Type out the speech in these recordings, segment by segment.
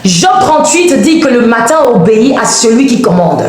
Job 38 dit que le matin obéit à celui qui commande.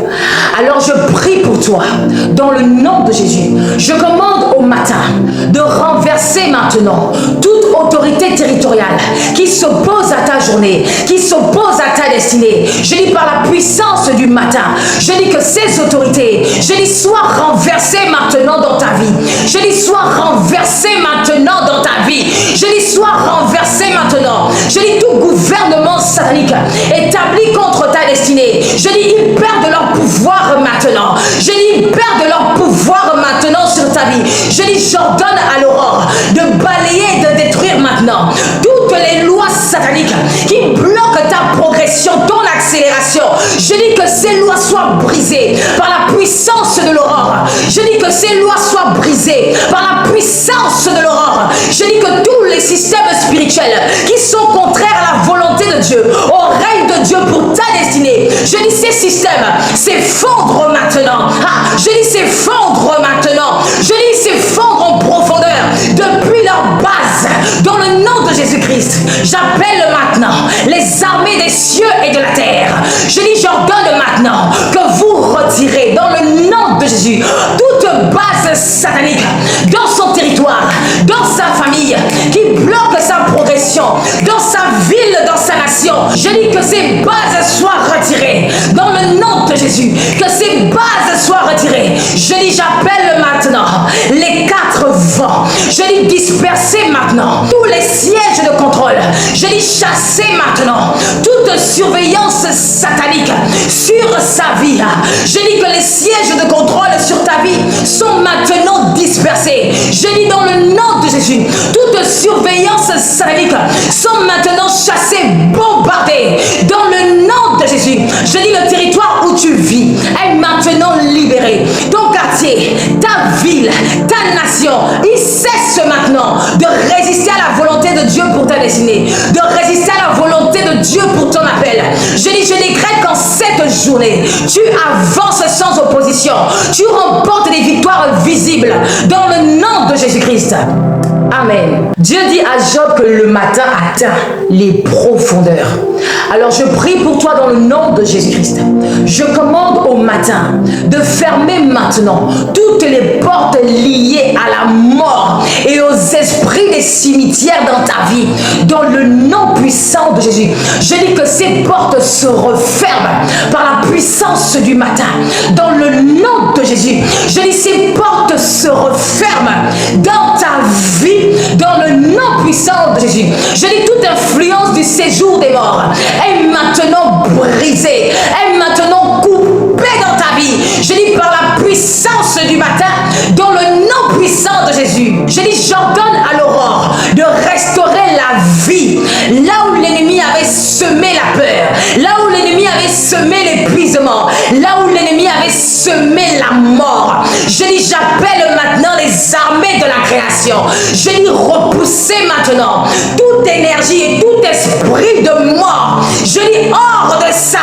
Alors je prie pour toi, dans le nom de Jésus. Je commande au matin de renverser maintenant toute autorité territoriale qui s'oppose à ta journée, qui s'oppose à ta destinée. Je dis par la puissance du matin, je dis que ces autorités, je dis soient renversées maintenant dans ta vie. Je dis soient renversées maintenant dans ta vie. Je dis soient renversées maintenant. Je dis tout gouvernement satanique établi contre ta destinée. Je dis, ils perdent leur pouvoir maintenant. Je dis, ils perdent leur pouvoir maintenant sur ta vie. Je dis, j'ordonne à l'aurore de balayer et de détruire maintenant toutes les lois sataniques qui bloquent ta progression, ton accélération. Je dis que ces lois soient brisées par la puissance de l'aurore. Je dis que ces lois soient brisées par la puissance de l'aurore. Je dis que tous les systèmes spirituels qui sont contraires à la volonté de Dieu, au règne de Dieu pour ta destinée, je dis ces systèmes s'effondrent maintenant. Je dis s'effondrent maintenant. Je dis s'effondrent en profondeur depuis leur base dans le nom de Jésus-Christ. J'appelle maintenant les armées des cieux et de la terre. Je dis j'ordonne maintenant que vous retirez dans le nom de Jésus toute base satanique dans son territoire, dans sa famille, qui bloque sa progression, dans sa ville, dans sa nation. Je dis que ces bases soient retirées dans le nom de Jésus, que ces bases soient retirées. Je dis j'appelle maintenant les quatre vents. Je dis disperser maintenant tous les sièges de contrôle. Je dis chasser maintenant toute surveillance satanique sur sa vie. Je dis que les sièges de contrôle sur ta vie sont maintenant dispersés. Je dis dans le nom de Jésus, toute surveillance satanique sont maintenant chassées, bombardées dans le nom de Jésus. Je dis le territoire où tu vis est maintenant libéré. Ton quartier, ta ville, ta nation, il cesse maintenant de résister à la volonté de Dieu pour ta destinée, de résister à la volonté de Dieu pour ton appel. Je dis, je décrète qu'en cette journée, tu avances sans opposition. Tu remportes des victoires visibles dans le nom de Jésus-Christ. Amen. Dieu dit à Job que le matin atteint les profondeurs. Alors je prie pour toi dans le nom de Jésus-Christ. Je commande au matin de fermer maintenant toutes les portes liées à la mort et aux esprits des cimetières dans ta vie. Dans le nom puissant de Jésus. Je dis que ces portes se referment par la puissance du matin. Dans le nom de Jésus. Je dis ces portes se referment dans ta vie. Dans le nom puissant de Jésus. Je dis toute influence du séjour des morts est maintenant brisée, est maintenant coupée dans ta vie. Je dis par la puissance du matin, dans le nom puissant de Jésus. Je dis j'ordonne à l'aurore de restaurer la vie là où l'ennemi avait semé la peur, là où l'ennemi avait semé l'épuisement, là où l'ennemi avait semé la mort. Je dis j'appelle maintenant les armées de la création. Je dis repousser maintenant toute énergie et tout esprit de mort. Je dis hors de sa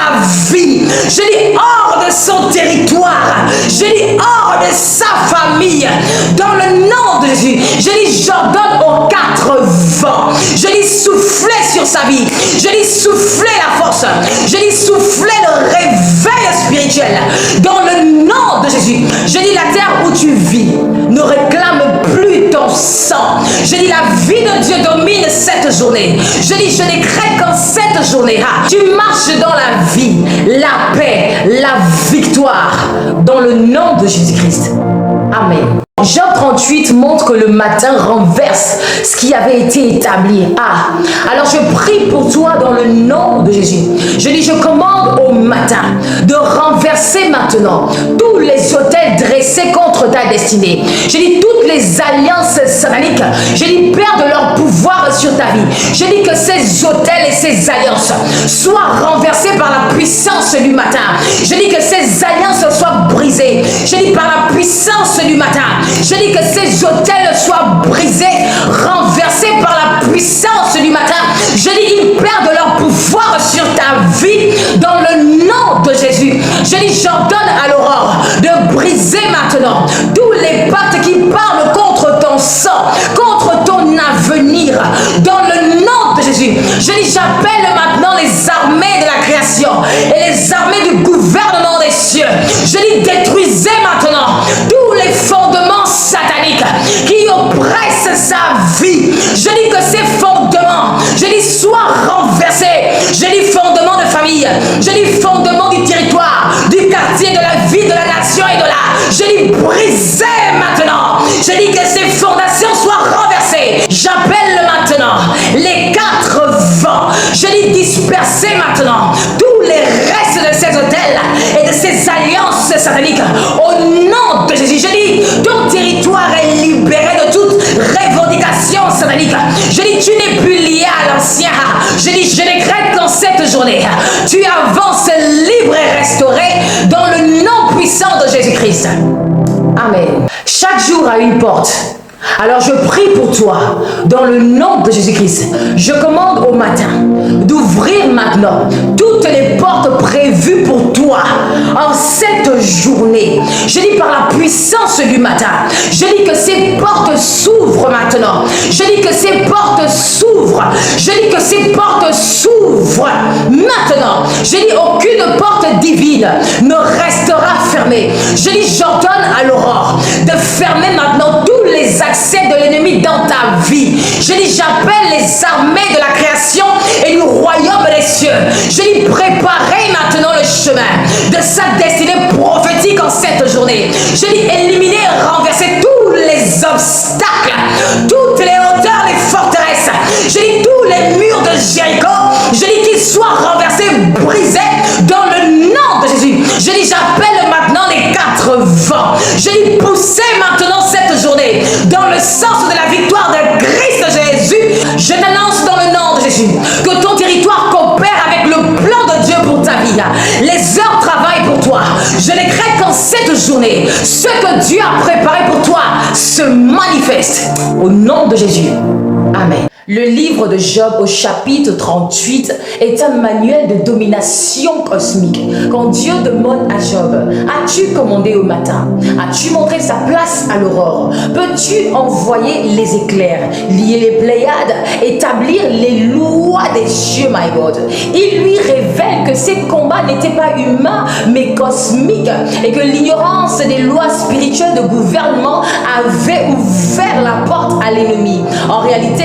vie. Je dis hors de son territoire. Je dis hors de sa famille. Dans le nom de Jésus. Je dis j'ordonne aux quatre vents. Je dis souffler sur sa vie. Je dis souffler la force. Je dis souffler le réveil spirituel. Dans le nom de Jésus. Je dis la terre où tu vis ne réclame plus ton sang. Je dis la vie de Dieu domine cette journée. Je dis je décrète qu'en cette journée tu marches dans la vie, la paix, la victoire dans le nom de Jésus-Christ. Amen. Job 38 montre que le matin renverse ce qui avait été établi. Alors je prie pour toi dans le nom de Jésus. Je dis, je commande au matin de renverser maintenant tous les autels dressés contre ta destinée. Je dis, toutes les alliances sataniques, je dis, perdent leur pouvoir sur ta vie. Je dis que ces autels et ces alliances soient renversés par la puissance du matin. Je dis que ces alliances soient brisées. Je dis, par la puissance du matin. Je dis que ces autels soient brisés, renversés par la puissance du matin. Je dis ils perdent leur pouvoir sur ta vie dans le nom de Jésus. Je dis j'ordonne à l'aurore de briser maintenant tous les pactes qui parlent contre ton sang, contre ton avenir dans le nom de Jésus. Je dis j'appelle maintenant les armées Je dis fondement du territoire, du quartier, de la vie, de la nation et de l'art. Je dis briser maintenant. Je dis que ces fondations soient renversées. J'appelle maintenant les 4 vents. Je dis disperser maintenant tous les restes de ces hôtels et de ces alliances sataniques. Au nom de Jésus, je dis ton territoire est libéré de toute revendication satanique. Je dis tu n'es plus lié à l'ancien. Je dis je décrète qu'en cette journée, tu avances libre et restauré dans le nom puissant de Jésus-Christ. Amen. Chaque jour a une porte. Alors je prie pour toi, dans le nom de Jésus-Christ. Je commande au matin d'ouvrir maintenant toutes les portes prévues pour toi en cette journée. Je dis par la puissance du matin, je dis que ces portes s'ouvrent maintenant. Je dis que ces portes s'ouvrent. Je dis que ces portes s'ouvrent maintenant. Je dis aucune porte divine ne restera fermée. Je dis j'ordonne à l'aurore de fermer maintenant tous les accès de l'ennemi dans ta vie. Je dis j'appelle les armées de la création et du royaume des cieux. Je dis préparez maintenant le chemin de sa destinée prophétique en cette journée. Je dis éliminer et renverser tous les obstacles, toutes les hauteurs, les forteresses. Je dis tous les murs de Jéricho. Je dis qu'ils soient renversés, brisés dans le nom de Jésus. Je dis j'appelle maintenant les 4 vents. Je dis poussez maintenant cette journée dans le sens de la victoire de Christ Jésus. Je t'annonce dans le nom de Jésus que ton territoire coopère avec le plan de Dieu pour ta vie. Les heures travaillent pour toi. Je décrète qu'en cette journée, ce que Dieu a préparé pour toi se manifeste au nom de Jésus. Amen. Le livre de Job au chapitre 38 est un manuel de domination cosmique. Quand Dieu demande à Job, as-tu commandé au matin? As-tu montré sa place à l'aurore? Peux-tu envoyer les éclairs, lier les Pléiades, établir les lois des cieux, my God? Il lui révèle que ces combats n'étaient pas humains, mais cosmiques, et que l'ignorance des lois spirituelles de gouvernement avait ouvert la porte à l'ennemi. En réalité,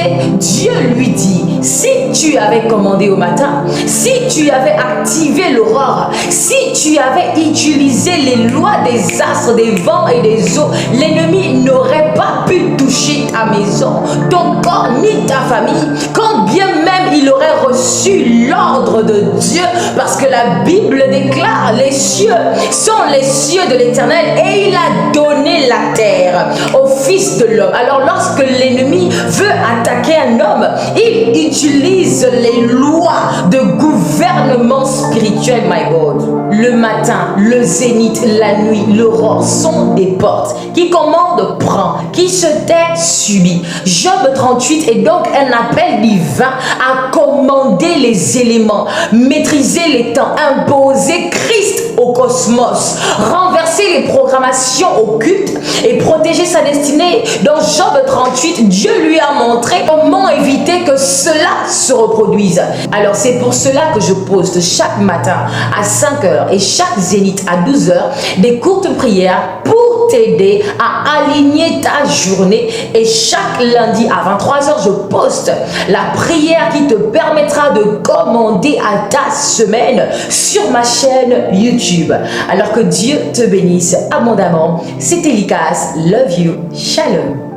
Dieu lui dit, si tu avais commandé au matin, si tu avais activé l'aurore, si tu avais utilisé les lois des astres, des vents et des eaux, l'ennemi n'aurait pas pu toucher ta maison, ton corps ni ta famille, quand bien même il aurait reçu l'ordre de Dieu, parce que la Bible déclare les cieux sont les cieux de l'Éternel et il a donné la terre au Fils de l'homme. Alors lorsque l'ennemi veut attaquer un homme, il utilise les lois de gouvernement spirituel, my God. Le matin, le zénith, la nuit, l'aurore sont des portes. Qui commande, prend. Qui se tait, subit. Job 38 est donc un appel divin à commander les éléments, maîtriser les temps, imposer Christ au cosmos, renverser les programmations occultes et protéger sa destinée. Dans Job 38, Dieu lui a montré comment éviter que cela se reproduise. Alors c'est pour cela que je poste chaque matin à 5 heures et chaque zénith à 12 heures des courtes prières pour t'aider à aligner ta journée, et chaque lundi à 23 heures je poste la prière qui te permettra de commander à ta semaine sur ma chaîne YouTube. Alors que Dieu te bénisse abondamment. C'était Likas, love you, shalom.